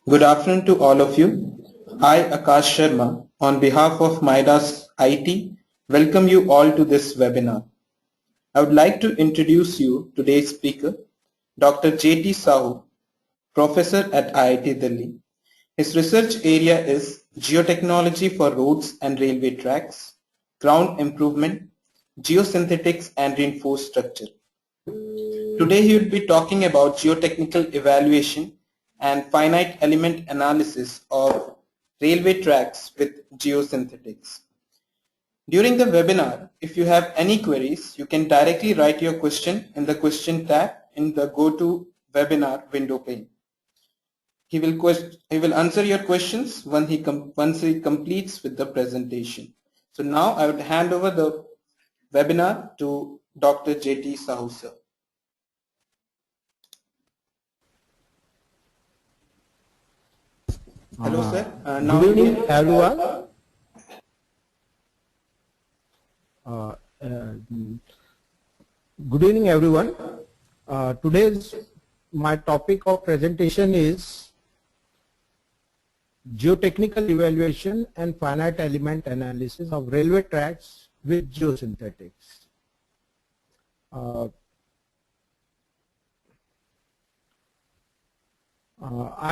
Good afternoon to all of you. I, Akash Sharma, on behalf of Midas IT, welcome you all to this webinar. I would like to introduce you today's speaker, Dr. J.T. Sahu, Professor at IIT Delhi. His research area is geotechnology for roads and railway tracks, ground improvement, geosynthetics and reinforced structure. Today he will be talking about geotechnical evaluation and finite element analysis of railway tracks with geosynthetics. During the webinar, if you have any queries, you can directly write your question in the question tab in the Go to Webinar window pane. He will answer your questions once he completes with the presentation. So now I would hand over the webinar to Dr. J.T. Sahu sir. Hello, sir. Good evening, everyone. Good evening, everyone. Today's my topic of presentation is geotechnical evaluation and finite element analysis of railway tracks with geosynthetics. I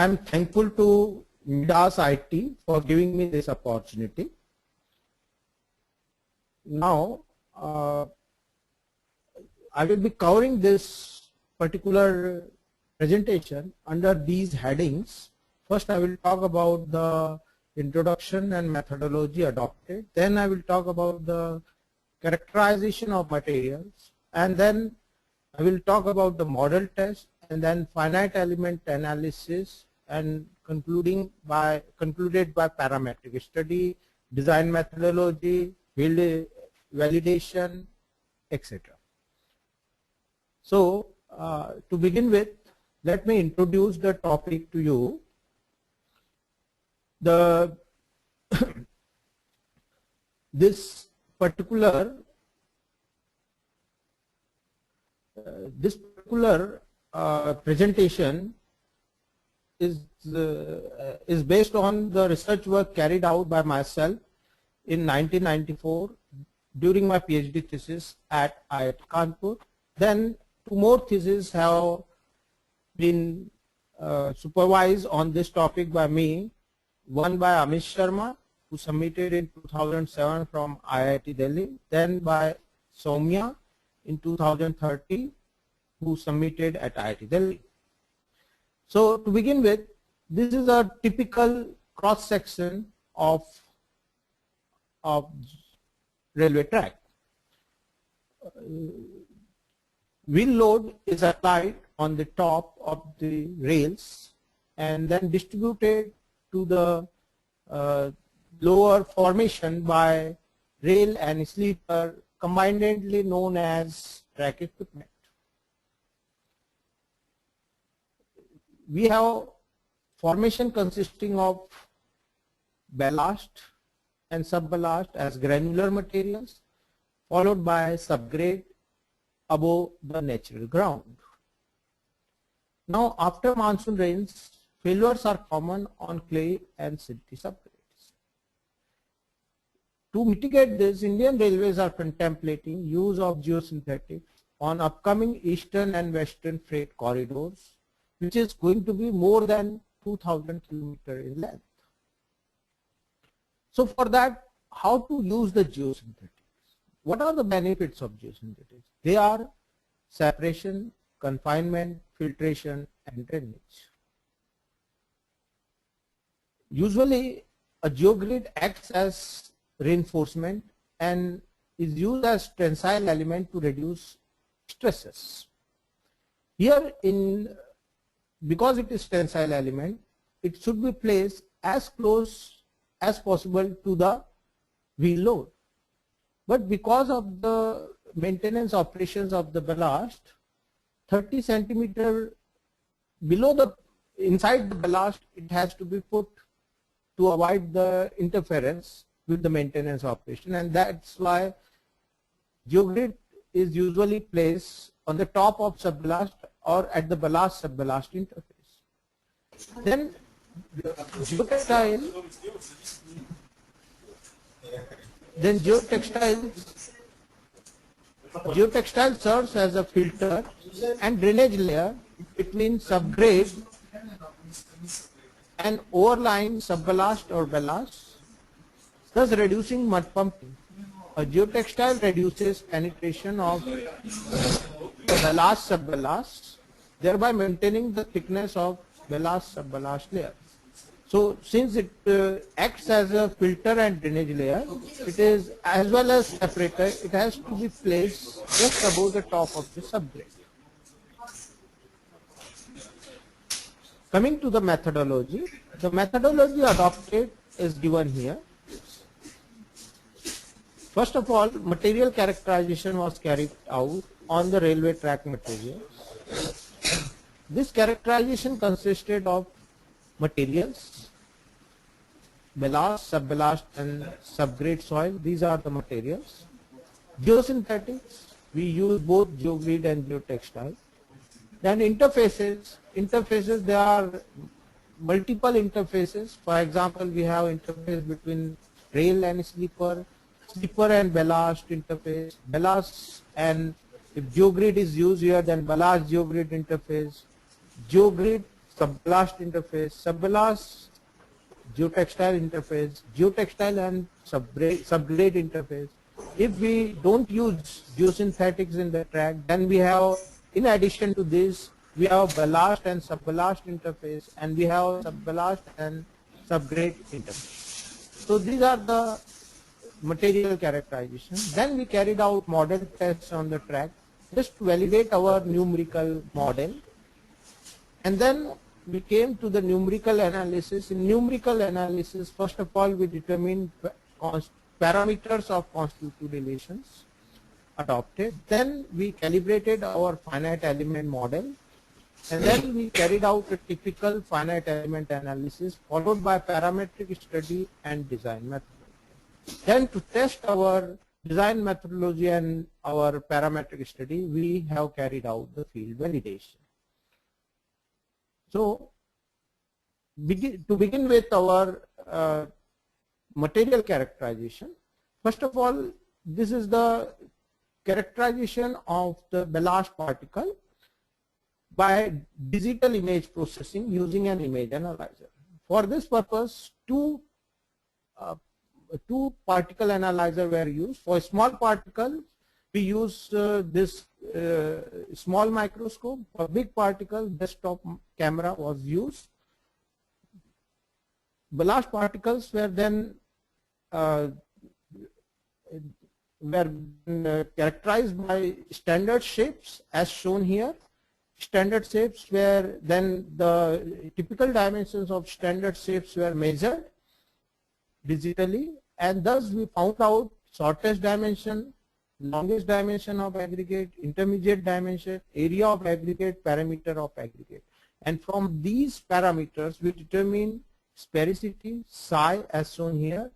am thankful to Midas IT for giving me this opportunity. Now, I will be covering this particular presentation under these headings. First, I will talk about the introduction and methodology adopted. Then I will talk about the characterization of materials. And then I will talk about the model test and then finite element analysis and concluded by parametric study, design methodology, field validation, etc. So, to begin with, let me introduce the topic to you. This particular presentation is based on the research work carried out by myself in 1994 during my PhD thesis at IIT Kanpur. Then two more theses have been supervised on this topic by me. One by Amish Sharma, who submitted in 2007 from IIT Delhi, then by Soumya in 2013, who submitted at IIT Delhi. So to begin with, this is a typical cross section of railway track. Wheel load is applied on the top of the rails and then distributed to the lower formation by rail and sleeper, combinedly known as track equipment. We have formation consisting of ballast and subballast as granular materials, followed by subgrade above the natural ground. Now, after monsoon rains, failures are common on clay and silty subgrades. To mitigate this, Indian Railways are contemplating use of geosynthetics on upcoming eastern and western freight corridors, which is going to be more than 2,000 kilometers in length. So for that, how to use the geosynthetics? What are the benefits of geosynthetics? They are separation, confinement, filtration, and drainage. Usually, a geogrid acts as reinforcement and is used as tensile element to reduce stresses. Here, because it is tensile element, it should be placed as close as possible to the wheel load. But because of the maintenance operations of the ballast, 30 centimeter below the inside the ballast, it has to be put to avoid the interference with the maintenance operation, and that's why geogrid is usually placed on the top of subballast or at the ballast subballast interface. Then Geotextile, then geotextile serves as a filter and drainage layer between subgrade and overlying subballast or ballast, thus reducing mud pumping. A geotextile reduces penetration of ballast subballast, thereby maintaining the thickness of ballast subballast layer. So since it acts as a filter and drainage layer, it is as well as separator, it has to be placed just above the top of the subgrade. Coming to the methodology adopted is given here. First of all, material characterization was carried out on the railway track materials. This characterization consisted of materials, ballast, subballast and subgrade soil. These are the materials. Geosynthetics, we use both geogrid and geotextile. Then interfaces, there are multiple interfaces. For example, we have interface between rail and sleeper and ballast interface, ballast, and if geogrid is used here, then ballast geogrid interface, geogrid subballast interface, subballast geotextile interface, geotextile and subgrade interface. If we don't use geosynthetics in the track, then we have, in addition to this, we have ballast and subballast interface, and we have subballast and subgrade interface. So these are the material characterization. Then we carried out model tests on the track just to validate our numerical model. And then we came to the numerical analysis. In numerical analysis, first of all, we determined parameters of constitutive relations adopted. Then we calibrated our finite element model. And then we carried out a typical finite element analysis followed by parametric study and design methodology. Then to test our design methodology and our parametric study, we have carried out the field validation. So to begin with our material characterization, first of all, this is the characterization of the ballast particle by digital image processing using an image analyzer. For this purpose, two particle analyzer were used. For small particles, we use this small microscope. For big particle, desktop camera was used. Ballast particles were then characterized by standard shapes as shown here. Standard shapes were then the typical dimensions of standard shapes were measured digitally, and thus we found out shortest dimension, longest dimension of aggregate, intermediate dimension, area of aggregate, parameter of aggregate. And from these parameters we determine sphericity, psi as shown here,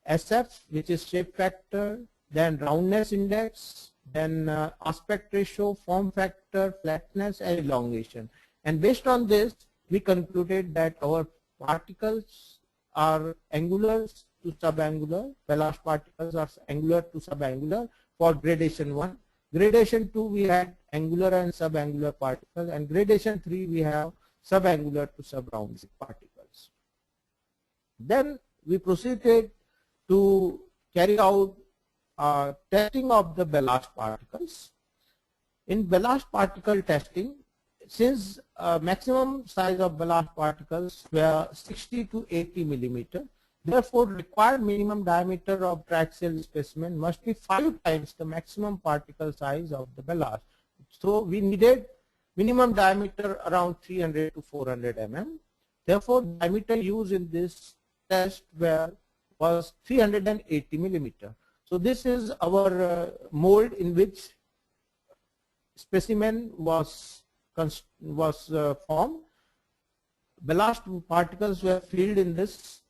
SF which is shape factor, then roundness index, then aspect ratio, form factor, flatness and elongation. And based on this we concluded that our particles are angular to subangular, ballast particles are angular to subangular for gradation 1. Gradation 2 we had angular and subangular particles, and gradation 3 we have subangular to subround particles. Then we proceeded to carry out testing of the ballast particles. In ballast particle testing, since maximum size of ballast particles were 60 to 80 millimeter, therefore required minimum diameter of traxial specimen must be 5 times the maximum particle size of the ballast. So we needed minimum diameter around 300 to 400 mm. Therefore diameter used in this test was 380 millimeter. So this is our mold in which specimen was formed. Ballast particles were filled in this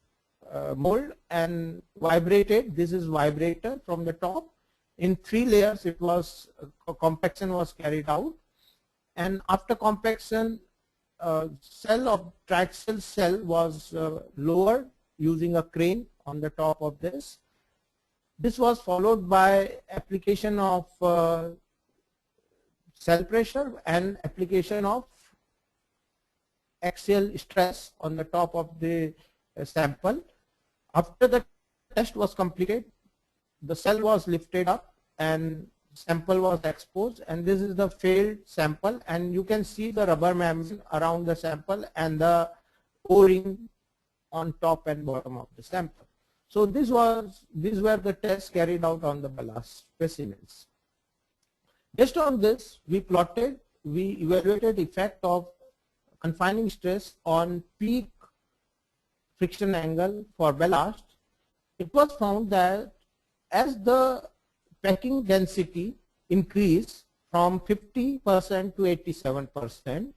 mold and vibrated. This is vibrator from the top. In 3 layers it was compaction was carried out, and after compaction cell of triaxial cell was lowered using a crane on the top of this. This was followed by application of cell pressure and application of axial stress on the top of the sample. After the test was completed, the cell was lifted up and sample was exposed, and this is the failed sample, and you can see the rubber membrane around the sample and the O-ring on top and bottom of the sample. So these were the tests carried out on the ballast specimens. Based on this, we evaluated effect of confining stress on peak friction angle for ballast. It was found that as the packing density increased from 50% to 87%,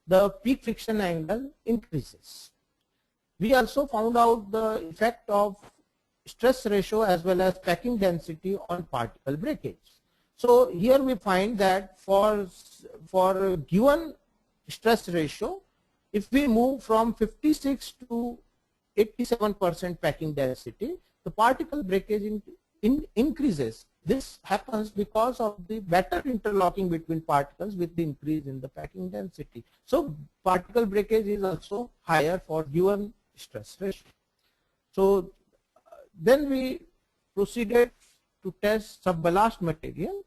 the peak friction angle increases. We also found out the effect of stress ratio as well as packing density on particle breakage. So here we find that for a given stress ratio, if we move from 56 to 87% packing density, the particle breakage increases. This happens because of the better interlocking between particles with the increase in the packing density. So particle breakage is also higher for given stress ratio. So then we proceeded to test subballast material.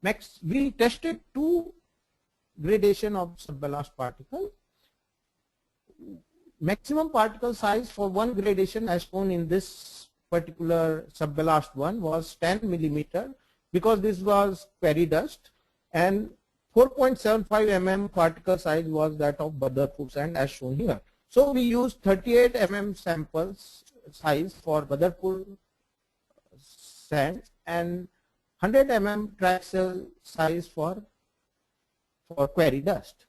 Next, we tested two gradation of subballast particle. Maximum particle size for one gradation as shown in this particular subballast one was 10 millimeter because this was quarry dust, and 4.75 mm particle size was that of Badarpur sand as shown here. So we used 38 mm samples size for Badarpur sand and 100 mm triaxial size for quarry dust,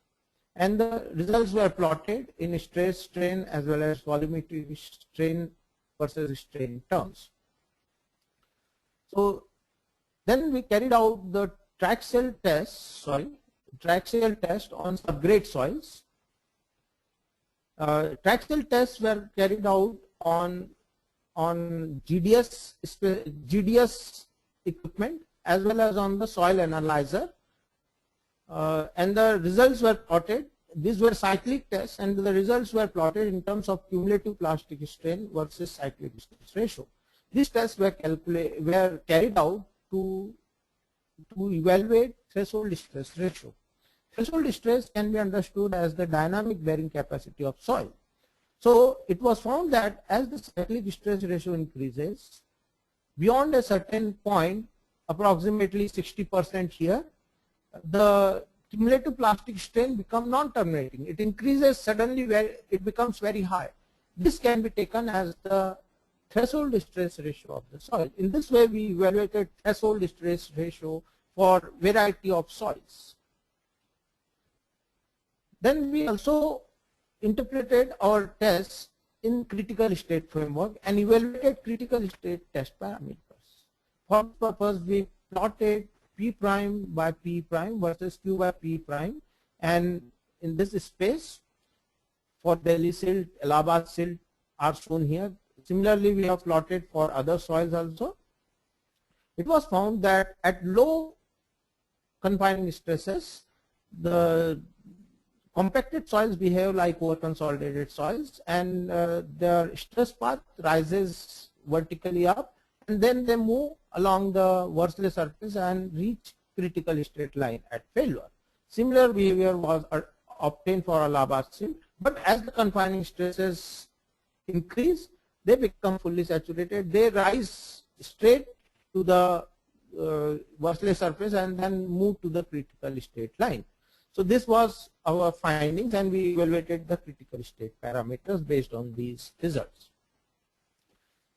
and the results were plotted in stress strain as well as volumetric strain versus strain terms. So then we carried out the triaxial test on subgrade soils. Triaxial tests were carried out on GDS equipment as well as on the soil analyzer, and the results were plotted. These were cyclic tests, and the results were plotted in terms of cumulative plastic strain versus cyclic stress ratio. These tests were carried out to evaluate threshold stress ratio. Threshold stress can be understood as the dynamic bearing capacity of soil. So it was found that as the cyclic stress ratio increases beyond a certain point, approximately 60% here, the cumulative plastic strain becomes non-terminating. It increases suddenly where it becomes very high. This can be taken as the threshold stress ratio of the soil. In this way, we evaluated threshold stress ratio for variety of soils. Then we also interpreted our tests in critical state framework and evaluated critical state test parameters. For this purpose, we plotted P prime by P prime versus Q by P prime, and in this space for Delhi silt, Allahabad silt are shown here. Similarly, we have plotted for other soils also. It was found that at low confining stresses, the compacted soils behave like over-consolidated soils, and their stress path rises vertically up, and then they move along the Worsley surface and reach critical state line at failure. Similar behavior was obtained for Allahabad silt, but as the confining stresses increase, they become fully saturated. They rise straight to the Worsley surface and then move to the critical state line. So this was our findings, and we evaluated the critical state parameters based on these results.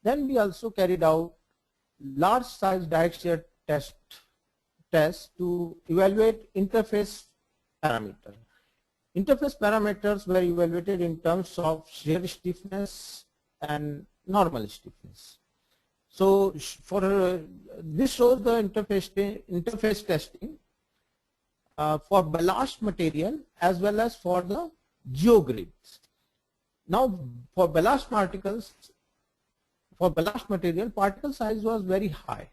Then we also carried out large size direct shear test to evaluate interface parameter. Interface parameters were evaluated in terms of shear stiffness and normal stiffness. So for this shows the interface testing for ballast material as well as for the geogrids. Now for ballast particles, for ballast material, particle size was very high.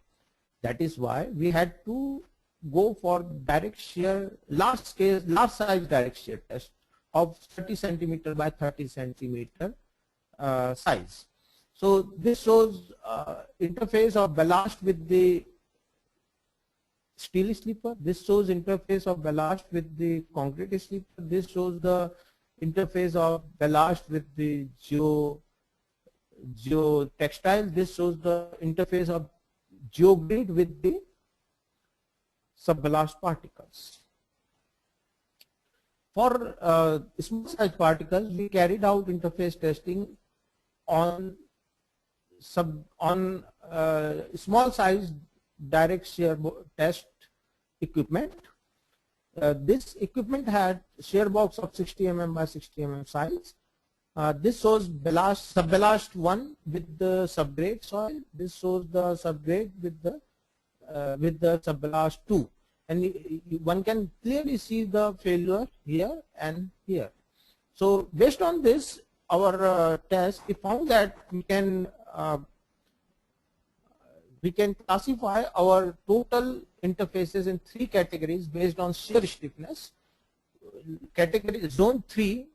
That is why we had to go for direct shear, large size direct shear test of 30 centimeter by 30 centimeter size. So this shows interface of ballast with the steel sleeper. This shows interface of ballast with the concrete sleeper. This shows the interface of ballast with the geotextile. This shows the interface of geogrid with the subballast particles. For small size particles, we carried out interface testing on small size direct shear test equipment. This equipment had shear box of 60 mm by 60 mm size. This shows subballast 1 with the subgrade soil. This shows the subgrade with the subballast 2, and one can clearly see the failure here and here. So based on this, our test, we found that we can classify our total interfaces in 3 categories based on shear stiffness. Category zone 3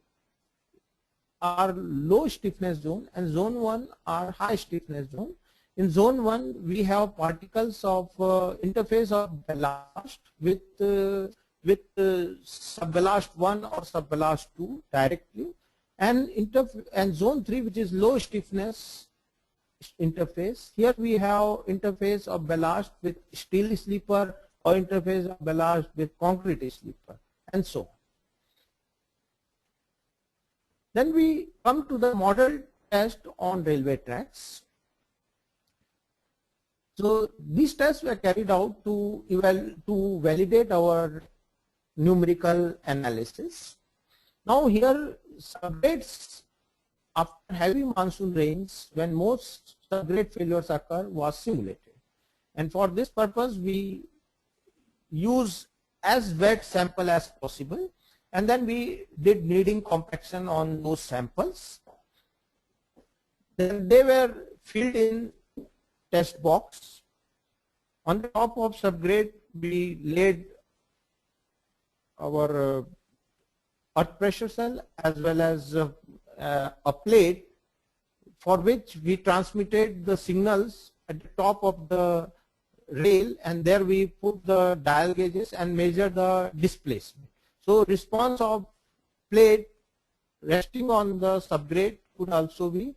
are low stiffness zone, and zone 1 are high stiffness zone. In zone 1, we have particles of interface of ballast with subballast 1 or subballast 2 directly, and zone 3, which is low stiffness interface. Here we have interface of ballast with steel sleeper or interface of ballast with concrete sleeper, and so on. Then we come to the model test on railway tracks. So these tests were carried out to validate our numerical analysis. Now here, subgrades after heavy monsoon rains, when most subgrade failures occur, was simulated. And for this purpose, we use as wet sample as possible, and then we did kneading compaction on those samples. Then they were filled in test box. On the top of subgrade, we laid our earth pressure cell as well as a plate for which we transmitted the signals at the top of the rail, and there we put the dial gauges and measure the displacement. So response of plate resting on the subgrade could also be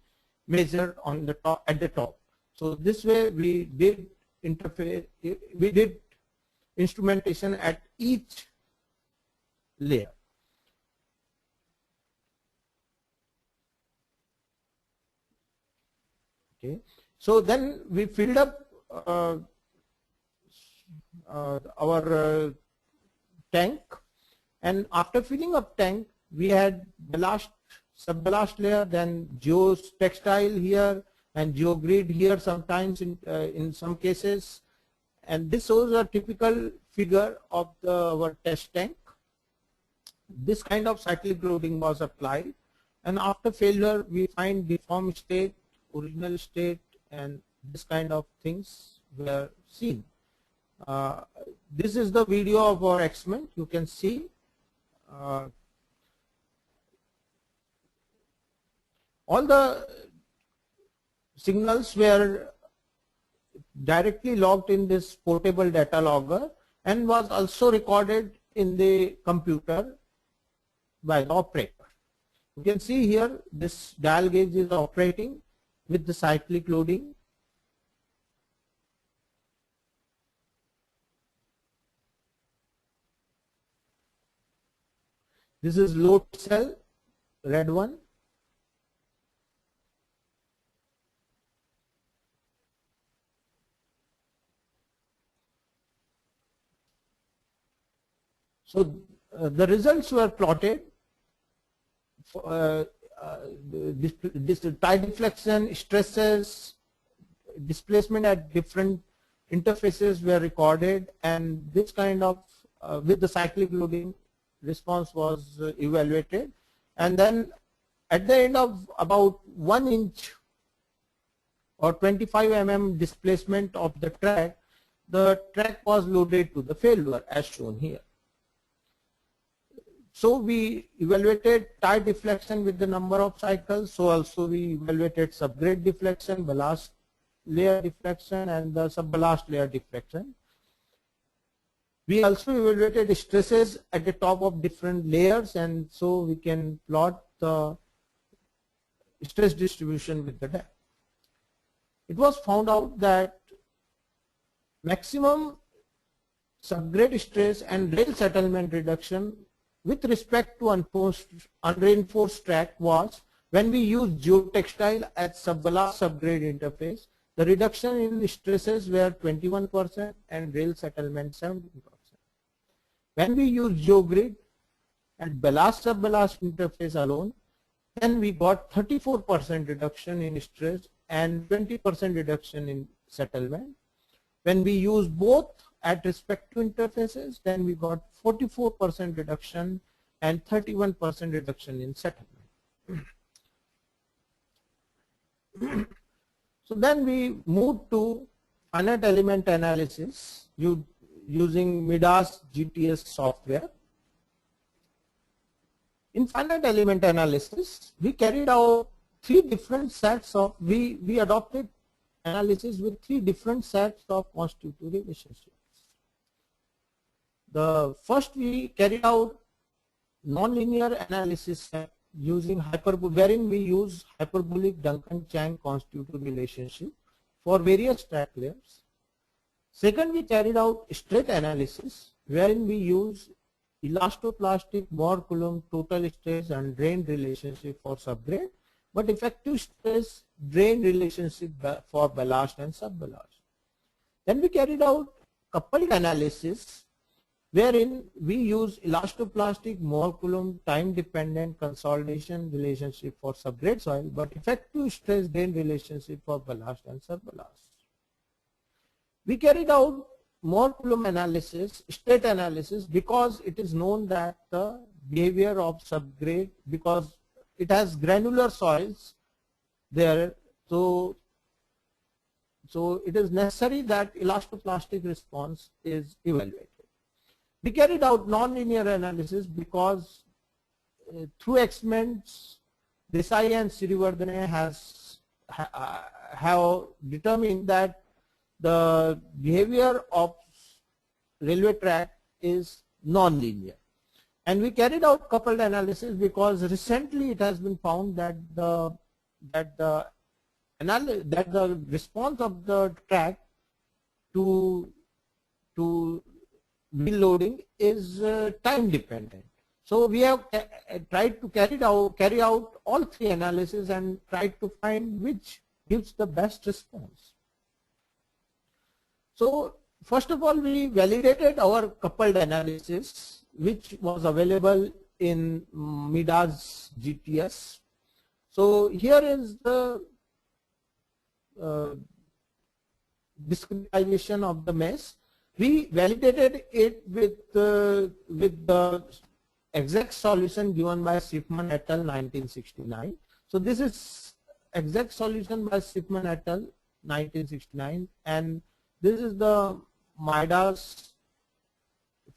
measured on the top, at the top. So this way we did instrumentation at each layer. Okay. So then we filled up our tank, and after filling up tank, we had ballast, subballast layer, then geotextile here and geogrid here sometimes in some cases, and this shows a typical figure of our test tank. This kind of cyclic loading was applied, and after failure we find deformed state, original state, and this kind of things were seen. This is the video of our experiment. You can see all the signals were directly logged in this portable data logger and was also recorded in the computer by the operator. You can see here this dial gauge is operating with the cyclic loading. This is load cell, red one. So the results were plotted. This tide deflection, stresses, displacement at different interfaces were recorded, and this kind of with the cyclic loading response was evaluated, and then at the end of about 1 inch or 25 displacement of the track was loaded to the failure as shown here. So we evaluated tire deflection with the number of cycles. So also we evaluated subgrade deflection, ballast layer deflection, and the subballast layer deflection. We also evaluated stresses at the top of different layers, and so we can plot the stress distribution with the depth. It was found out that maximum subgrade stress and rail settlement reduction with respect to unreinforced track was when we used geotextile as subballast subgrade interface. The reduction in the stresses were 21% and rail settlement 17%. When we use geogrid and ballast subballast interface alone, then we got 34% reduction in stress and 20% reduction in settlement. When we use both at respect to interfaces, then we got 44% reduction and 31% reduction in settlement. So then we moved to finite element analysis using Midas GTS software. In finite element analysis, we carried out we adopted analysis with 3 different sets of constitutive relationships. The first, we carried out nonlinear analysis set using wherein we use hyperbolic Duncan-Chang constitutive relationship for various track layers. Second, we carried out straight analysis wherein we use elastoplastic Mohr-Coulomb total stress and drain relationship for subgrade, but effective stress drain relationship for ballast and subballast. Then we carried out coupled analysis wherein we use elastoplastic Mohr-Coulomb time dependent consolidation relationship for subgrade soil, but effective stress drain relationship for ballast and subballast. We carried out Mohr-Coulomb analysis, state analysis, because it is known that the behavior of subgrade, because it has granular soils there, so it is necessary that elastoplastic response is evaluated. We carried out nonlinear analysis because through experiments, Desai and Sirivardhane have determined that the behavior of railway track is nonlinear. And we carried out coupled analysis because recently it has been found that the response of the track to wheel loading is time dependent. So we have tried to carry out all 3 analyses and tried to find which gives the best response. So first of all, we validated our coupled analysis, which was available in Midas GTS. So here is the discretization of the mesh. We validated it with the exact solution given by Schiffman et al. 1969. So this is exact solution by Schiffman et al. 1969, and this is the Midas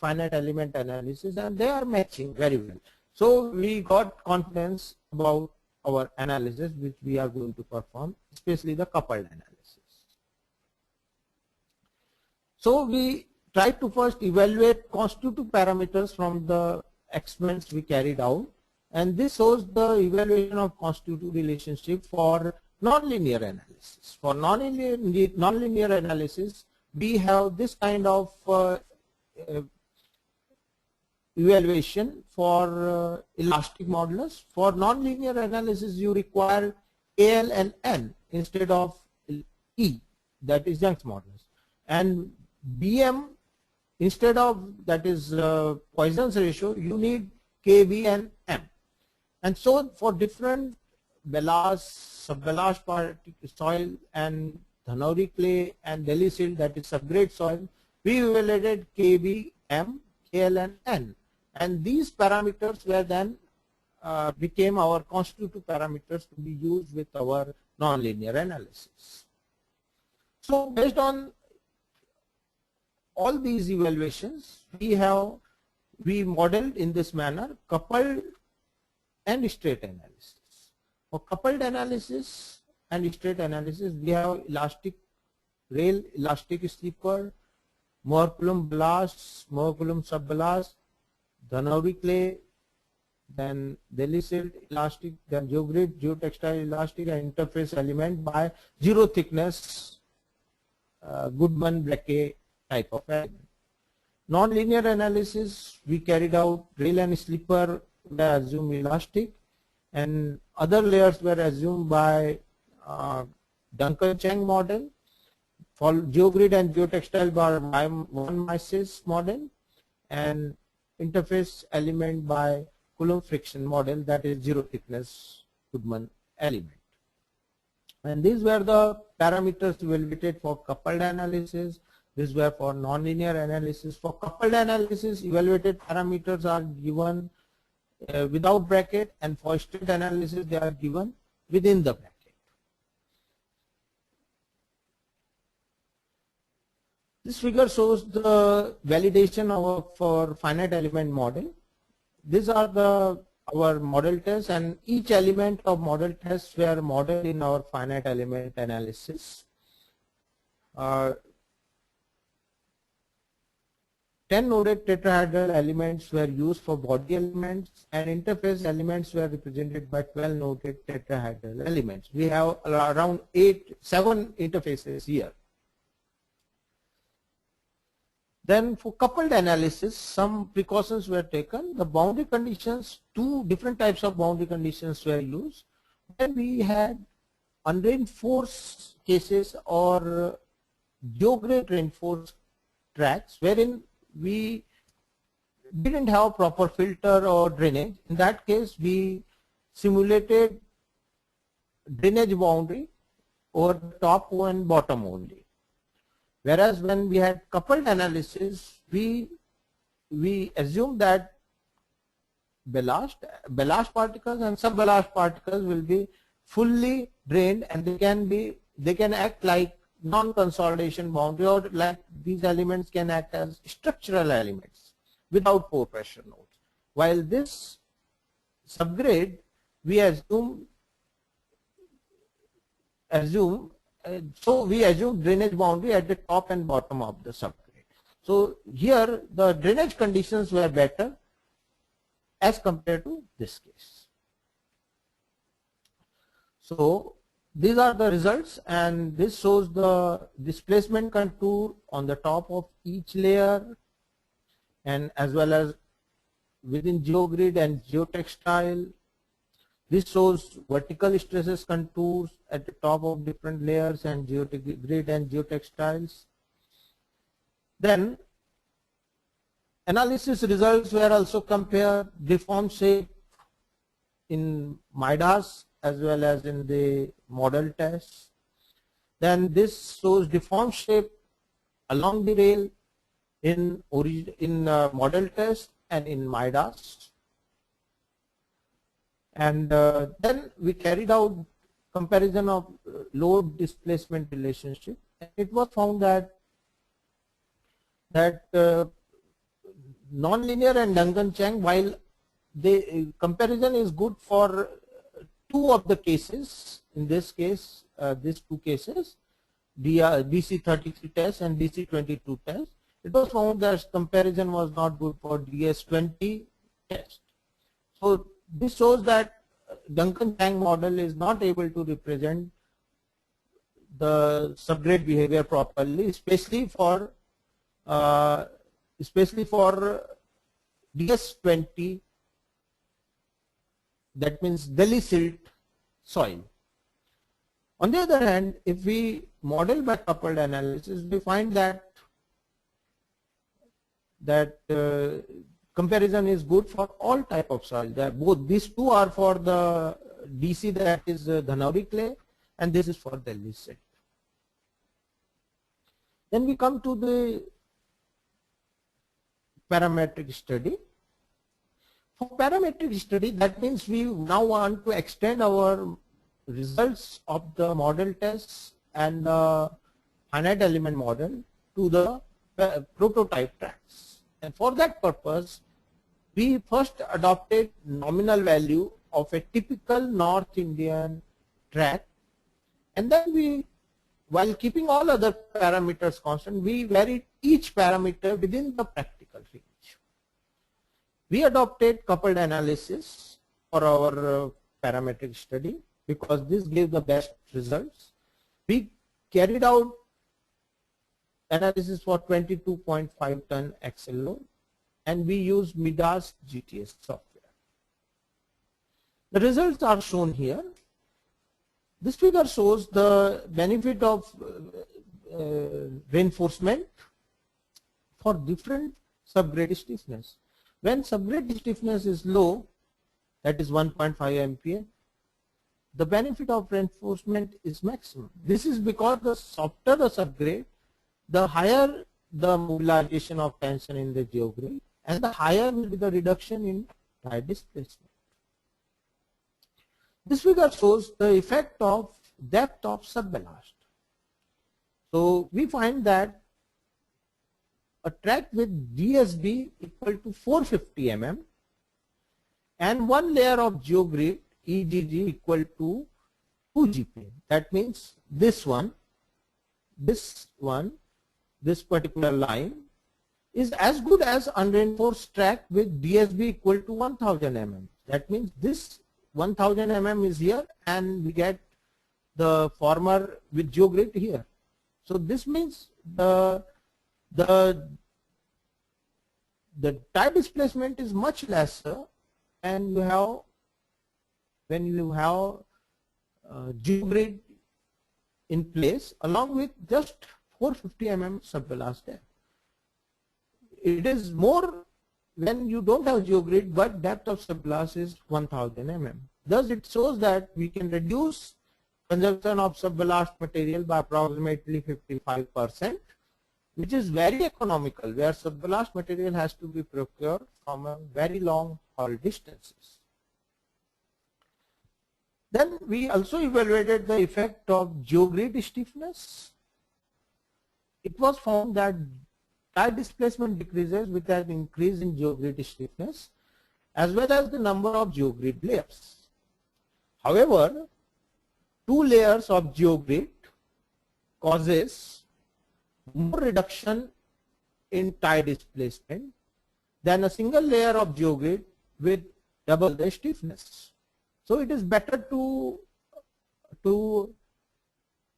finite element analysis, and they are matching very well. So we got confidence about our analysis which we are going to perform, especially the coupled analysis. So we tried to first evaluate constitutive parameters from the experiments we carried out, and this shows the evaluation of constitutive relationship for nonlinear analysis. For nonlinear analysis, we have this kind of evaluation for elastic modulus. For nonlinear analysis, you require AL and N instead of E, that is Young's modulus, and BM instead of, that is Poisson's ratio, you need KB and M. And so for different ballast, subballast soil and Dhanauri clay and Delhi silt, that is subgrade soil, we evaluated KB, M, KL and N, and these parameters were then became our constitutive parameters to be used with our nonlinear analysis. So based on all these evaluations, we modeled in this manner coupled and straight analysis. For coupled analysis and straight analysis, we have elastic rail, elastic slipper, Mohr-Coulomb ballast, Mohr-Coulomb subballast, Dhanori clay, then Delhi-silt elastic, then geogrid, geotextile elastic, and interface element by zero thickness Goodman-Brekke type of element. Non-linear analysis, we carried out rail and slipper were assumed elastic, and other layers were assumed by Duncan-Chang model. For geogrid and geotextile by von Mises model, and interface element by Coulomb friction model, that is zero thickness Goodman element. And these were the parameters evaluated for coupled analysis. These were for nonlinear analysis. For coupled analysis, evaluated parameters are given without bracket, and for straight analysis they are given within the bracket. This figure shows the validation for finite element model. These are our model tests, and each element of model tests were modeled in our finite element analysis. 10 noded tetrahedral elements were used for body elements, and interface elements were represented by 12 noded tetrahedral elements. We have around 7 interfaces here. Then for coupled analysis, some precautions were taken. The boundary conditions, 2 different types of boundary conditions were used. Then we had unreinforced cases or geogrid reinforced tracks wherein we didn't have proper filter or drainage. In that case, we simulated drainage boundary over the top and bottom only. Whereas when we had coupled analysis, we assumed that ballast particles and subballast particles will be fully drained, and they can act like non-consolidation boundary, or like these elements can act as structural elements without pore pressure nodes. While this subgrade, we assume drainage boundary at the top and bottom of the subgrade. So here the drainage conditions were better as compared to this case. So these are the results, and this shows the displacement contour on the top of each layer, and as well as within geogrid and geotextile. This shows vertical stresses contours at the top of different layers and geogrid and geotextiles. Then analysis results were also compared, deformed shape in MIDAS as well as in the model tests. Then this shows deformed shape along the rail in model test and in MIDAS. And then we carried out comparison of load displacement relationship, and it was found that nonlinear and Duncan-Chang, while the comparison is good for 2 of the cases, in this case these 2 cases, DC33 test and DC22 test, it was found that comparison was not good for DS20 test. So this shows that Duncan-Chang model is not able to represent the subgrade behavior properly, especially for DS20, that means Delhi-silt soil. On the other hand, if we model by coupled analysis, we find that comparison is good for all type of soil. Both these 2 are for the DC, that is Dhanori clay, and this is for Delhi-silt. Then we come to the parametric study. For parametric study, that means we now want to extend our results of the model tests and the finite element model to the prototype tracks. And for that purpose, we first adopted nominal value of a typical North Indian track, and then we, while keeping all other parameters constant, we varied each parameter within the practical range. We adopted coupled analysis for our parametric study because this gave the best results. We carried out analysis for 22.5 ton axle load, and we used Midas GTS software. The results are shown here. This figure shows the benefit of reinforcement for different subgrade stiffness. When subgrade stiffness is low, that is 1.5 MPa, the benefit of reinforcement is maximum. This is because the softer the subgrade, the higher the mobilization of tension in the geograde, and the higher will be the reduction in tie displacement. This figure shows the effect of depth of subballast. So we find that a track with DSB equal to 450 mm and one layer of geogrid EGG equal to 2 GPa. That means this particular line is as good as unreinforced track with DSB equal to 1000 mm. That means this 1000 mm is here and we get the former with geogrid here. So this means the tie displacement is much lesser, and when you have geogrid in place along with just 450 mm subballast depth. It is more when you don't have geogrid but depth of subballast is 1000 mm. Thus it shows that we can reduce consumption of subballast material by approximately 55%, which is very economical, where subballast material has to be procured from a very long haul distances. Then we also evaluated the effect of geogrid stiffness. It was found that tie displacement decreases with an increase in geogrid stiffness as well as the number of geogrid layers. However, 2 layers of geogrid causes more reduction in tie displacement than a single layer of geogrid with double the stiffness. So it is better to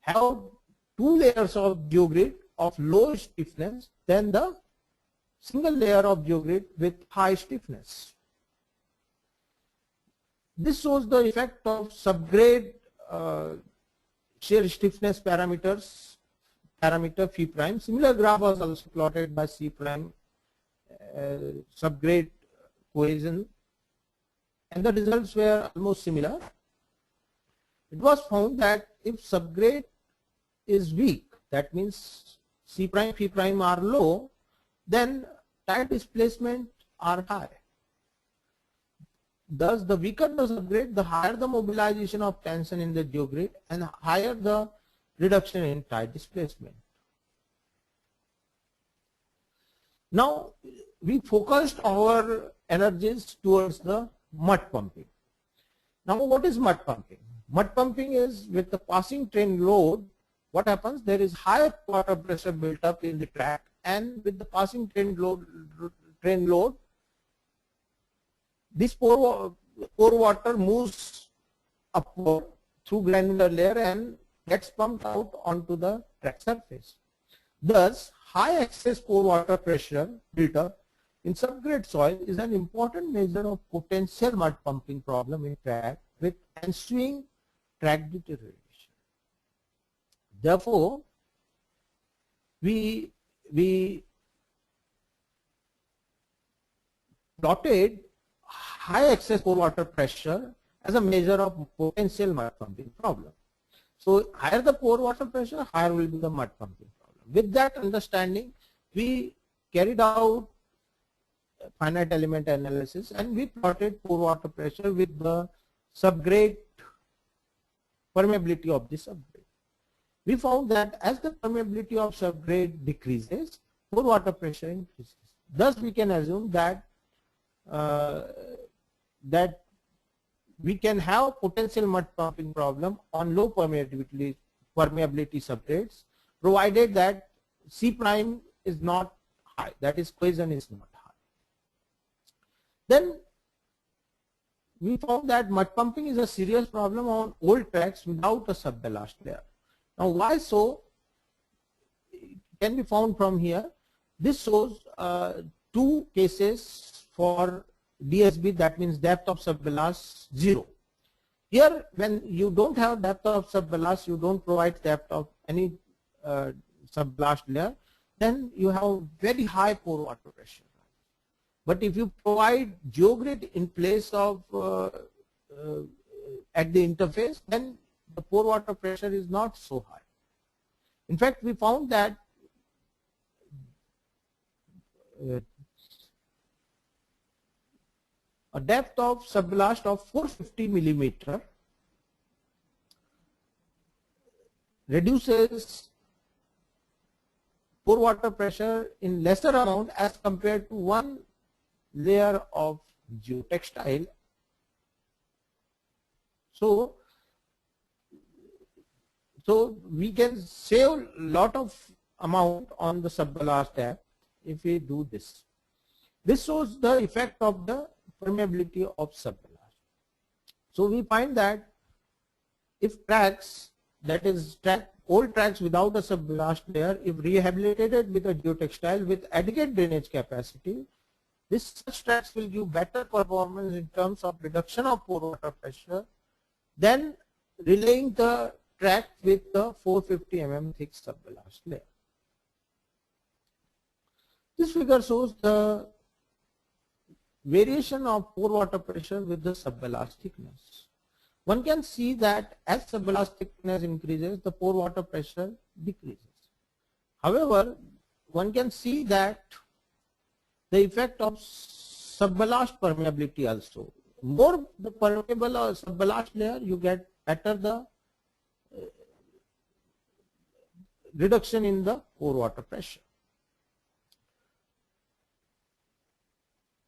have 2 layers of geogrid of low stiffness than the single layer of geogrid with high stiffness. This shows the effect of subgrade shear stiffness parameter phi prime. Similar graph was also plotted by C prime subgrade cohesion, and the results were almost similar. It was found that if subgrade is weak, that means C prime phi prime are low, then tie displacement are high. Thus, the weaker the subgrade, the higher the mobilization of tension in the geogrid and higher the reduction in tie displacement. Now, we focused our energies towards the mud pumping. Now, what is mud pumping? Mud pumping is with the passing train load, what happens? There is high water pressure built up in the track, and with the passing train load, this pore water moves upward through granular layer and gets pumped out onto the track surface. Thus, high excess pore water pressure built up in subgrade soil is an important measure of potential mud pumping problem in track with ensuing track deterioration. Therefore, we plotted high excess pore water pressure as a measure of potential mud pumping problem. So higher the pore water pressure, higher will be the mud pumping problem. With that understanding, we carried out finite element analysis, and we plotted pore water pressure with the subgrade permeability of the subgrade. We found that as the permeability of subgrade decreases, pore water pressure increases. Thus, we can assume that we can have potential mud pumping problem on low permeability subgrades, provided that C prime is not high, that is cohesion is not high. Then we found that mud pumping is a serious problem on old tracks without a subballast layer. Now, why so? It can be found from here. This shows two cases for DSB, that means depth of subballast 0. Here, when you don't have depth of subballast, you don't provide depth of any subballast layer, then you have very high pore water pressure. But if you provide geogrid in place of at the interface, then the pore water pressure is not so high. In fact, we found that a depth of subballast of 450 millimeter reduces pore water pressure in lesser amount as compared to one layer of geotextile. So we can save a lot of amount on the subballast depth if we do this. This shows the effect of the permeability of subballast. So we find that if tracks, that is old tracks without a subballast layer, if rehabilitated with a geotextile with adequate drainage capacity, such tracks will give better performance in terms of reduction of pore water pressure than relaying the track with the 450 mm thick subballast layer. This figure shows the variation of pore water pressure with the subballast thickness. One can see that as subballast thickness increases, the pore water pressure decreases. However, one can see that the effect of subballast permeability also. More the permeable or subballast layer, you get better the reduction in the pore water pressure.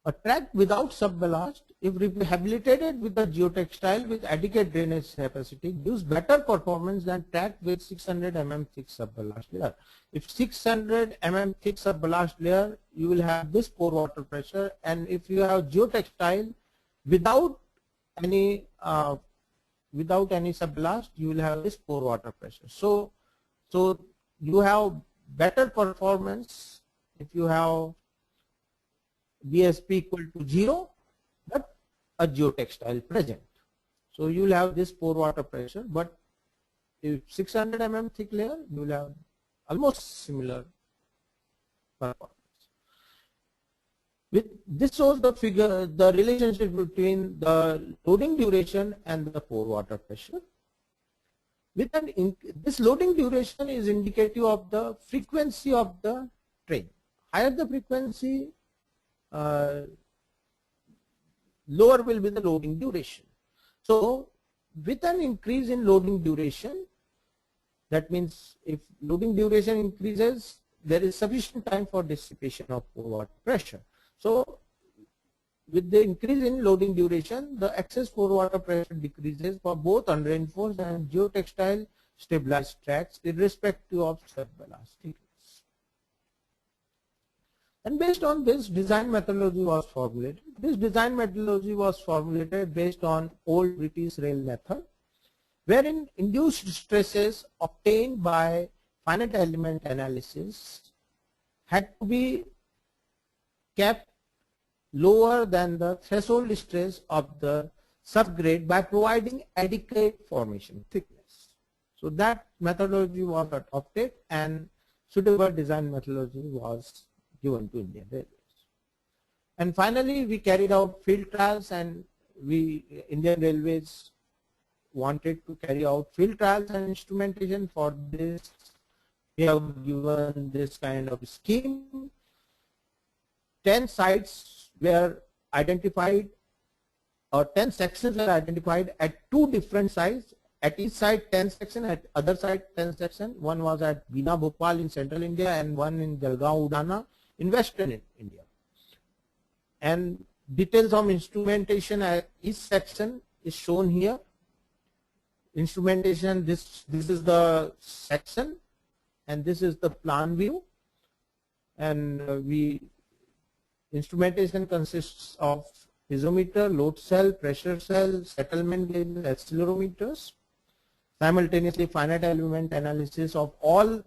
A track without subballast, if rehabilitated with a geotextile with adequate drainage capacity, gives better performance than track with 600 mm thick subballast layer. If 600 mm thick subballast layer, you will have this pore water pressure, and if you have geotextile without any subballast, you will have this pore water pressure. So you have better performance if you have BSP equal to 0, but a geotextile present. So you will have this pore water pressure, but if 600 mm thick layer, you will have almost similar performance. This shows the figure, the relationship between the loading duration and the pore water pressure. This loading duration is indicative of the frequency of the train. Higher the frequency, lower will be the loading duration. So with an increase in loading duration, that means if loading duration increases, there is sufficient time for dissipation of pore water pressure. So with the increase in loading duration, the excess pore water pressure decreases for both unreinforced and geotextile stabilized tracks irrespective of subballast thickness. And based on this, design methodology was formulated. This design methodology was formulated based on old British rail method, wherein induced stresses obtained by finite element analysis had to be kept lower than the threshold stress of the subgrade by providing adequate formation thickness. So that methodology was adopted and suitable design methodology was given to Indian Railways. And finally, we carried out field trials, and Indian Railways wanted to carry out field trials and instrumentation. For this, we have given this kind of scheme. 10 sites were identified, or 10 sections were identified at two different sites. At each site 10 section, at other side 10 section. One was at Bina Bhopal in central India and one in Jalgaon Udana in western India. And details of instrumentation at each section is shown here. Instrumentation, this is the section and this is the plan view. And instrumentation consists of piezometer, load cell, pressure cell, settlement gauges, accelerometers. Simultaneously, finite element analysis of all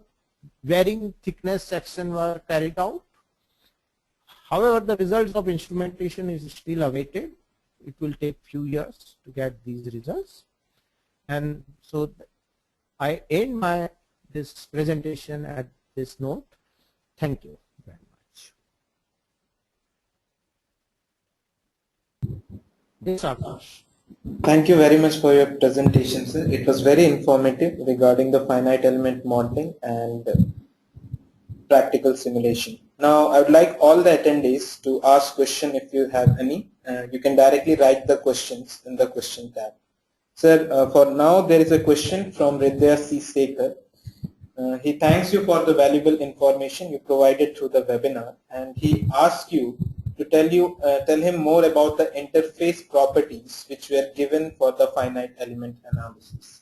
varying thickness section were carried out. However, the results of instrumentation is still awaited. It will take few years to get these results. And so I end this presentation at this note. Thank you very much. Yes, Akash. Thank you very much for your presentation, sir. It was very informative regarding the finite element modeling and practical simulation. Now, I would like all the attendees to ask questions if you have any. You can directly write the questions in the question tab. Sir, for now there is a question from Hridaya C. Sekar. He thanks you for the valuable information you provided through the webinar, and he asks you to tell him more about the interface properties which were given for the finite element analysis.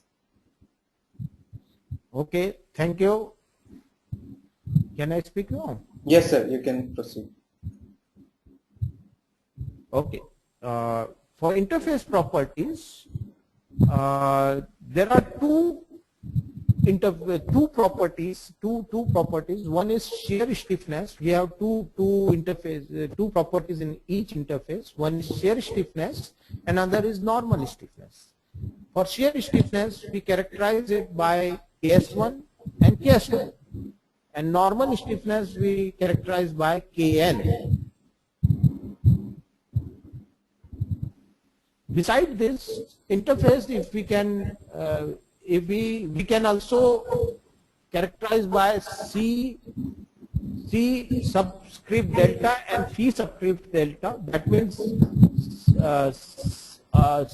Okay, thank you. Can I speak now? Yes, sir, you can proceed. Okay. For interface properties, there are two properties. One is shear stiffness. We have two properties in each interface. One is shear stiffness, another is normal stiffness. For shear stiffness, we characterize it by KS1 and KS2, and normal stiffness we characterize by KN. Besides this interface, if we can, we can also characterize by C subscript delta and phi subscript delta. That means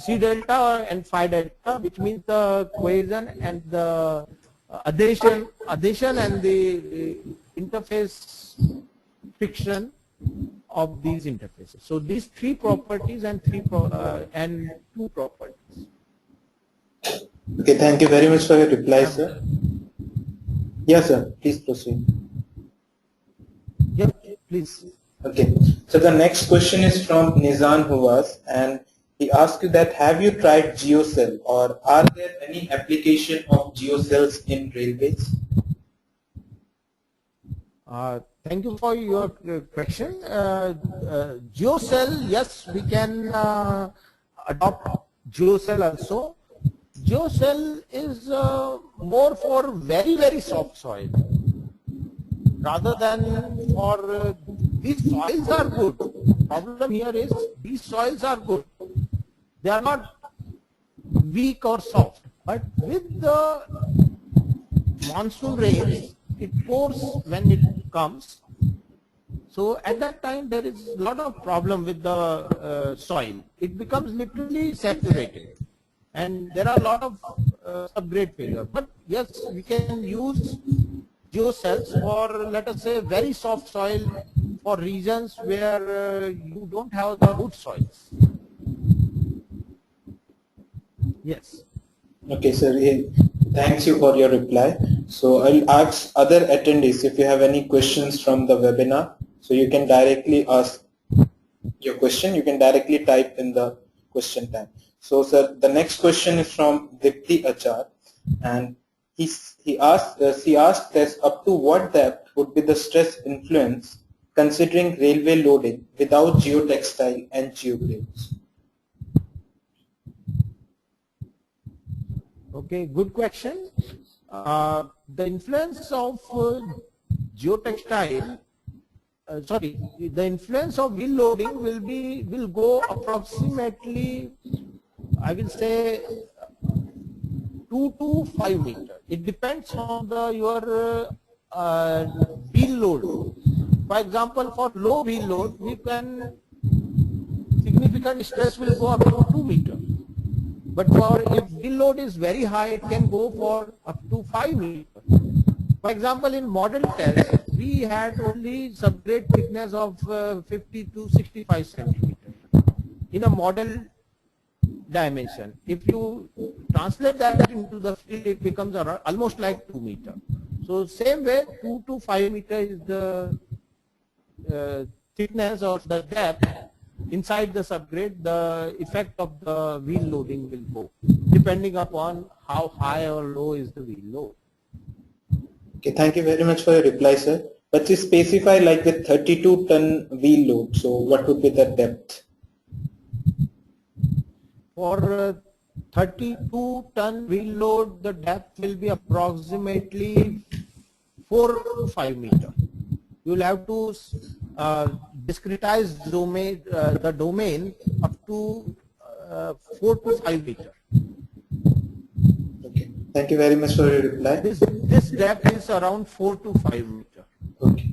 C delta and phi delta, which means the cohesion and the adhesion and the interface friction of these interfaces. So these three properties and two properties. Okay, thank you very much for your reply, sir. Yes, sir, please proceed. Yeah, please. Okay, so the next question is from Nizan Huwas, and he asks you that have you tried GeoCell, or are there any application of GeoCells in railways? Thank you for your question. GeoCell, yes, we can adopt GeoCell also. GeoCell is more for very, very soft soil rather than for these soils are good. Problem here is these soils are good. They are not weak or soft, but with the monsoon rains, it pours when it comes. So at that time there is a lot of problem with the soil. It becomes literally saturated, and there are a lot of subgrade failure. But yes, we can use GeoCells for, let us say, very soft soil, for regions where you don't have the good soils. Yes. Okay, sir. Thanks you for your reply. So I'll ask other attendees if you have any questions from the webinar. So you can directly ask your question. You can directly type in the question tab. So, sir, the next question is from Dipti Achar, and he asked us up to what depth would be the stress influence considering railway loading without geotextile and geogrades. Okay, good question. The influence of geotextile, the influence of wheel loading will go approximately, I will say, 2 to 5 meters. It depends on your wheel load. For example, for low wheel load, we can second stress will go up to 2 meter. But for if wheel load is very high, it can go for up to 5 meter. For example, in model test, we had only subgrade thickness of 50 to 65 centimeter in a model dimension. If you translate that into the field, it becomes almost like 2 meter. So same way, 2 to 5 meter is the thickness or the depth inside the subgrade. The effect of the wheel loading will go depending upon how high or low is the wheel load. Okay, thank you very much for your reply, sir. But you specify like with 32-ton wheel load, so what would be the depth? For 32-ton wheel load, the depth will be approximately 4 to 5 meter. You will have to discretize the domain up to 4 to 5 meter. Okay, thank you very much for your reply. This depth is around 4 to 5 meter. Okay.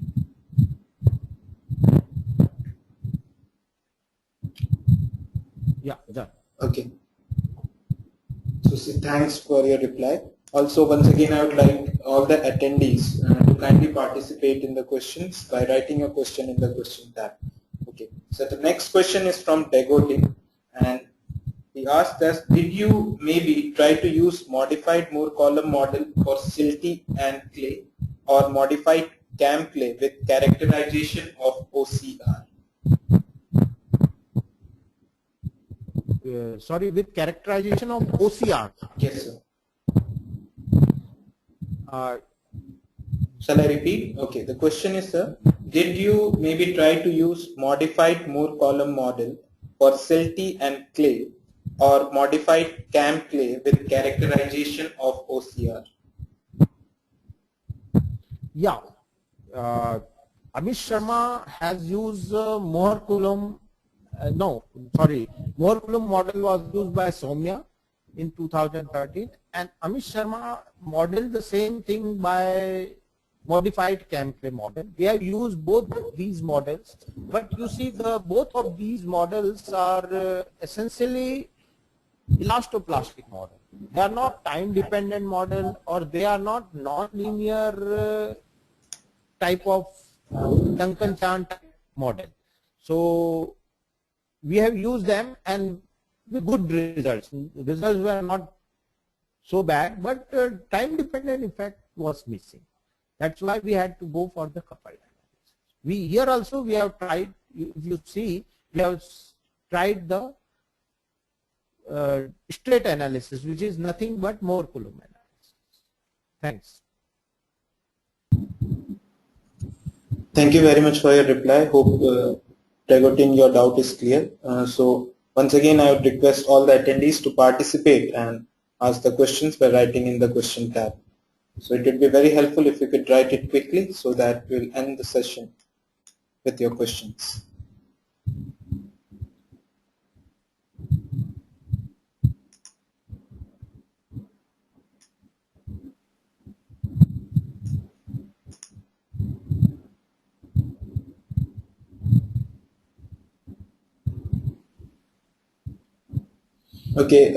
Yeah, done. Okay. So thanks for your reply. Also, once again, I would like all the attendees to kindly participate in the questions by writing your question in the question tab. Okay. So the next question is from Degote, and he asked us, did you maybe try to use modified Moore column model for silty and clay, or modified cam clay with characterization of OCR? Sorry, with characterization of OCR. Yes, sir. Shall I repeat? Okay, the question is, sir, did you maybe try to use modified Moore column model for silty and clay, or modified cam clay with characterization of OCR? Yeah. Amish Sharma has used Moore Coulomb. Moore Coulomb model was used by Soumya in 2013, and Amish Sharma modeled the same thing by modified cam clay model. We have used both these models, but you see both of these models are essentially elastoplastic model. They are not time dependent model, or they are not non-linear type of Duncan-Chan model. So we have used them and with good results. The results were not so bad, but time dependent effect was missing. That's why we had to go for the coupled analysis. Here also we have tried, if you see, we have tried the straight analysis, which is nothing but Moore Coulomb analysis. Thanks. Thank you very much for your reply. Hope Dragutin, your doubt is clear. So once again, I would request all the attendees to participate and ask the questions by writing in the question tab. So it would be very helpful if you could write it quickly so that we'll end the session with your questions. Okay,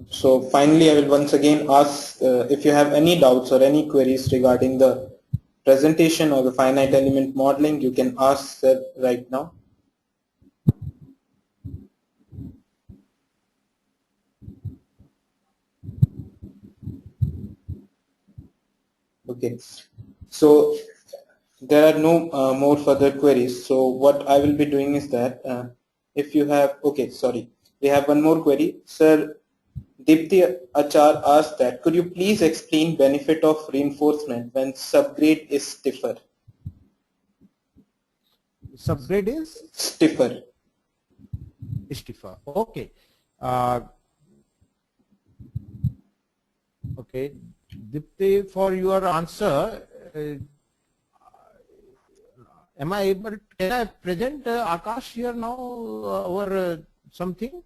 so finally I will once again ask if you have any doubts or any queries regarding the presentation or the finite element modeling, you can ask right now. Okay, so there are no more further queries. So what I will be doing is that if you have, okay, sorry. We have one more query. Sir, Dipti Achar asked that, could you please explain benefit of reinforcement when subgrade is stiffer? Subgrade is? Stiffer. Stiffer. Okay. Okay. Dipti, for your answer, am I able, can I present Akash here now or something?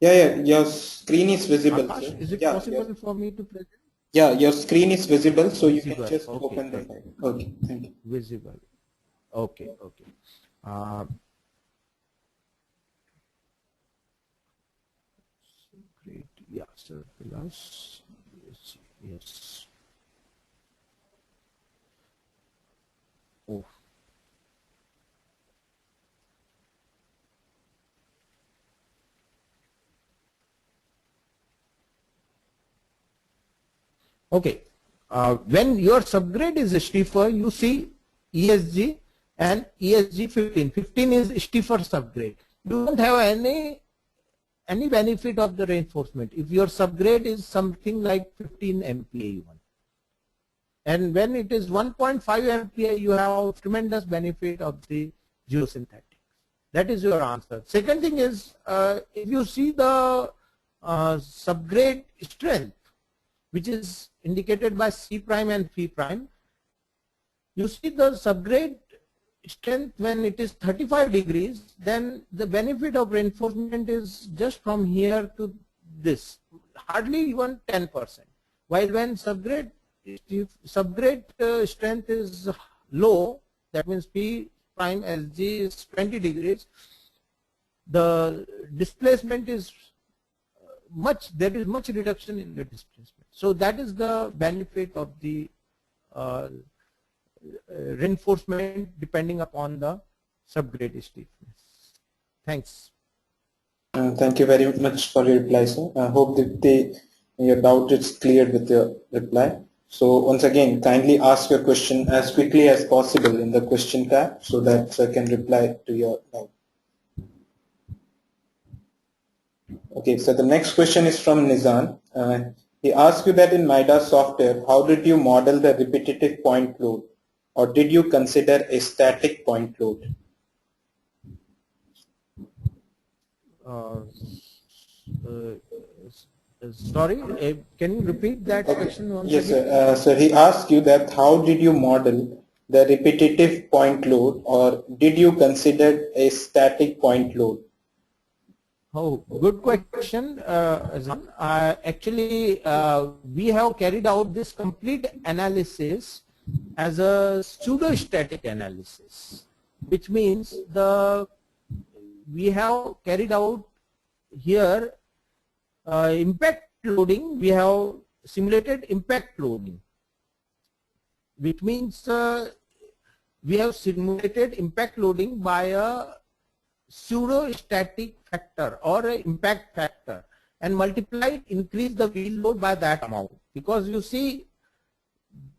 Yeah, your screen is visible. Akash, sir. is it Yeah, possible for me to present? Yeah, your screen is visible, so you Visible. can just Okay, open the file. Okay, thank you. Visible. Okay, okay. Yeah, sir. Yes. Yes. Oh. Okay. When your subgrade is stiffer, you see ESG and ESG 15. 15 is stiffer subgrade. You don't have any benefit of the reinforcement if your subgrade is something like 15 MPa even. And when it is 1.5 MPa, you have tremendous benefit of the geosynthetics. That is your answer. Second thing is, if you see the subgrade strength, which is indicated by C prime and Phi prime, you see the subgrade strength when it is 35 degrees, then the benefit of reinforcement is just from here to this, hardly even 10%. While when subgrade strength is low, that means P prime SG is 20 degrees, the displacement is there is much reduction in the displacement. So that is the benefit of the reinforcement depending upon the subgrade stiffness. Thanks. Thank you very much for your reply, sir. I hope that your doubt is cleared with your reply. So once again, kindly ask your question as quickly as possible in the question tab so that sir can reply to your doubt. Okay, so the next question is from Nizan. He asked you that in Midas software, how did you model the repetitive point load, or did you consider a static point load? Sorry, can you repeat that question once Yes, again? sir. So he asked you that how did you model the repetitive point load, or did you consider a static point load? Oh, good question, Azan. Actually, we have carried out this complete analysis as a pseudo-static analysis, which means we have carried out here impact loading. We have simulated impact loading, which means we have simulated impact loading by a pseudo-static factor or an impact factor and increase the wheel load by that amount. Because you see,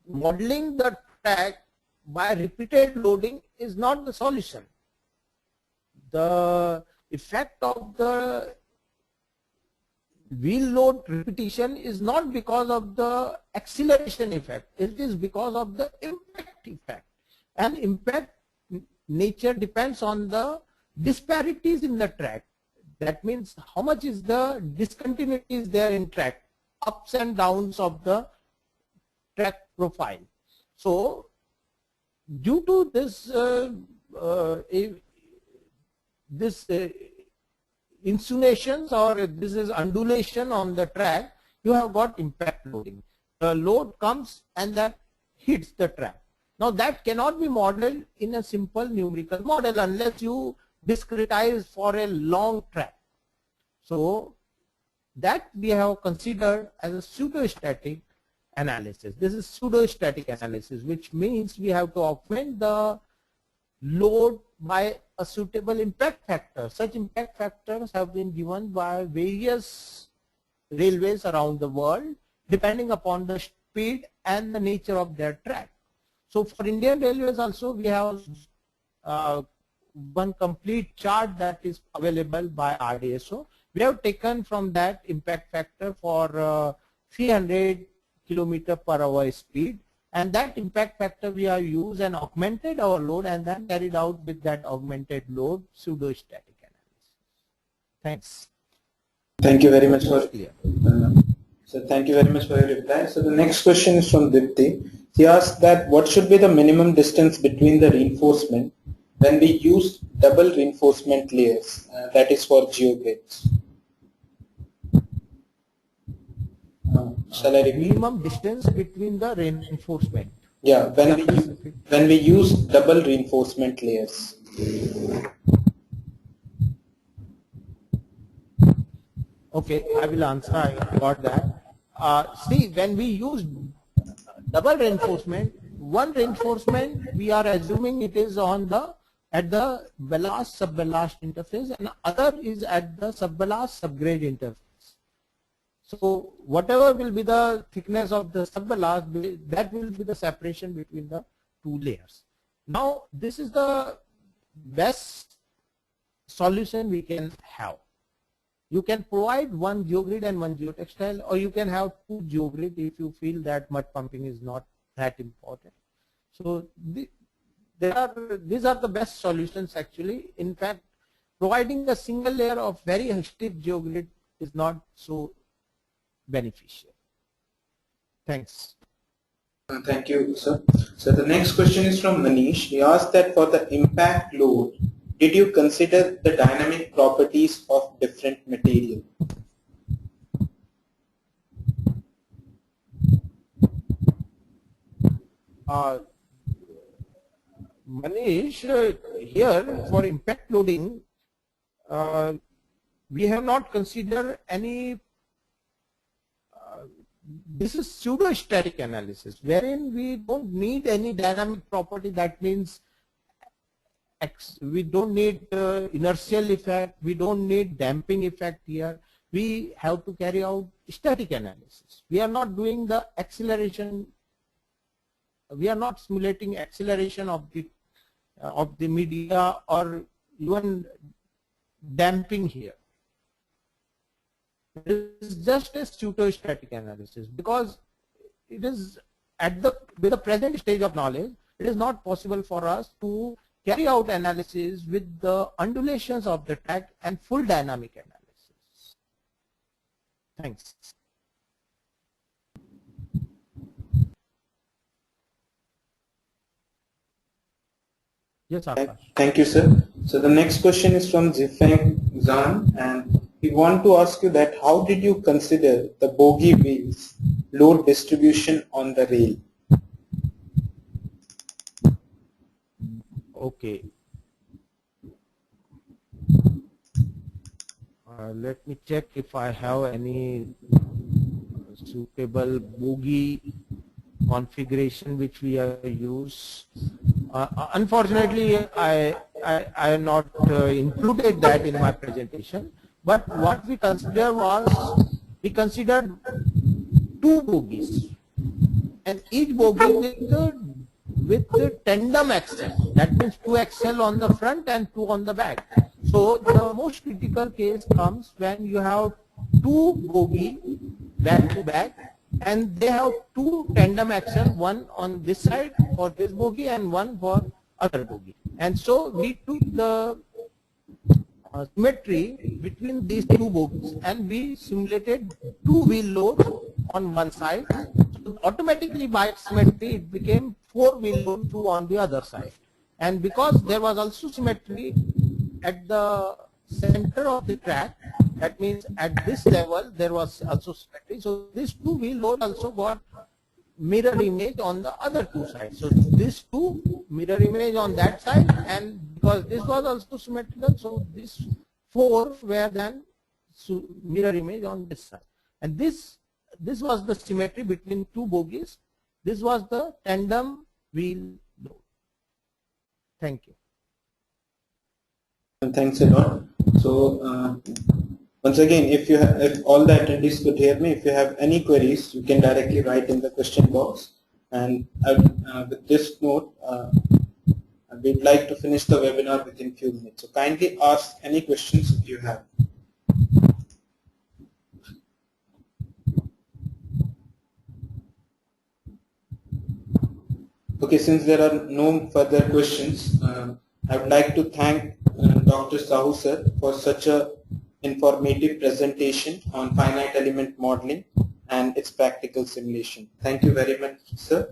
modeling the track by repeated loading is not the solution. The effect of the wheel load repetition is not because of the acceleration effect, it is because of the impact effect. And impact nature depends on the disparities in the track. That means how much is the discontinuities there in track, ups and downs of the track profile. So due to this insulations, or this is undulation on the track, you have got impact loading. The load comes and that hits the track. Now that cannot be modeled in a simple numerical model unless you discretize for a long track. So that we have considered as a pseudo-static analysis. This is pseudo-static analysis, which means we have to augment the load by a suitable impact factor. Such impact factors have been given by various railways around the world depending upon the speed and the nature of their track. So for Indian Railways also we have one complete chart that is available by RDSO. We have taken from that impact factor for 300 km/h speed, and that impact factor we have used and augmented our load and then carried out with that augmented load pseudo-static analysis. Thanks. Thank you very much for thank you very much for your reply. So the next question is from Dipti. He asked that what should be the minimum distance between the reinforcement when we use double reinforcement layers, that is for geogrids. Shall I repeat? Minimum distance between the reinforcement. Yeah, when we use double reinforcement layers. Okay, I will answer. I got that. See, when we use double reinforcement, one reinforcement we are assuming it is on the at the ballast subballast interface, and other is at the subballast subgrade interface. So whatever will be the thickness of the subballast, that will be the separation between the two layers. Now this is the best solution we can have. You can provide one geogrid and one geotextile, or you can have two geogrid if you feel that mud pumping is not that important. So these are the best solutions actually. In fact, providing a single layer of very stiff geogrid is not so beneficial. Thanks. Thank you, sir. So the next question is from Manish. He asked that for the impact load, did you consider the dynamic properties of different material? Manish, here for impact loading, we have not considered any. This is pseudo-static analysis, wherein we don't need any dynamic property. That means we don't need inertial effect, we don't need damping effect here. We have to carry out static analysis. We are not doing the acceleration, we are not simulating acceleration of the media or even damping here. It is just a pseudo-static analysis, because it is with the present stage of knowledge, it is not possible for us to carry out analysis with the undulations of the track and full dynamic analysis. Thanks. Yes, Akash. Thank you, sir. So the next question is from Zifeng Zhan, and we want to ask you that how did you consider the bogie wheels load distribution on the rail? Okay. Let me check if I have any suitable bogie configuration which we have used. Unfortunately, I have not included that in my presentation. But what we considered was, we considered two bogies, and each bogie with the tandem axle. That means two axle on the front and two on the back. So the most critical case comes when you have two bogie back to back, and they have two tandem axle, one on this side for this bogie and one for other bogie. And so we took the symmetry between these two bogies, and we simulated two wheel loads on one side. So automatically by symmetry it became four wheel load, two on the other side. And because there was also symmetry at the center of the track, that means at this level there was also symmetry. So this two wheel load also got mirror image on the other two sides. So this two mirror image on that side, and because this was also symmetrical, so this four were then mirror image on this side. And this was the symmetry between two bogies. This was the tandem wheel load. Thank you. Thanks a lot. So once again, if all the attendees could hear me, if you have any queries, you can directly write in the question box. And with this note, we'd like to finish the webinar within few minutes. So kindly ask any questions if you have. Okay, since there are no further questions, I would like to thank Dr. Sahu sir for such a informative presentation on finite element modeling and its practical simulation. Thank you very much, sir.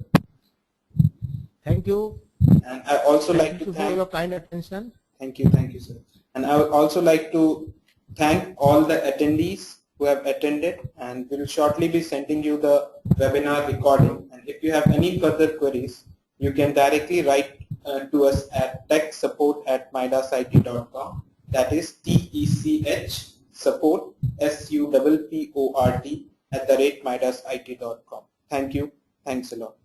Thank you. And I also like to thank you thank for your kind attention. Thank you, sir. And I would also like to thank all the attendees who have attended, and we will shortly be sending you the webinar recording. And if you have any further queries, you can directly write to us at techsupport@midasit.com. That is TECH support, SUPPORT @midasit.com. Thank you. Thanks a lot.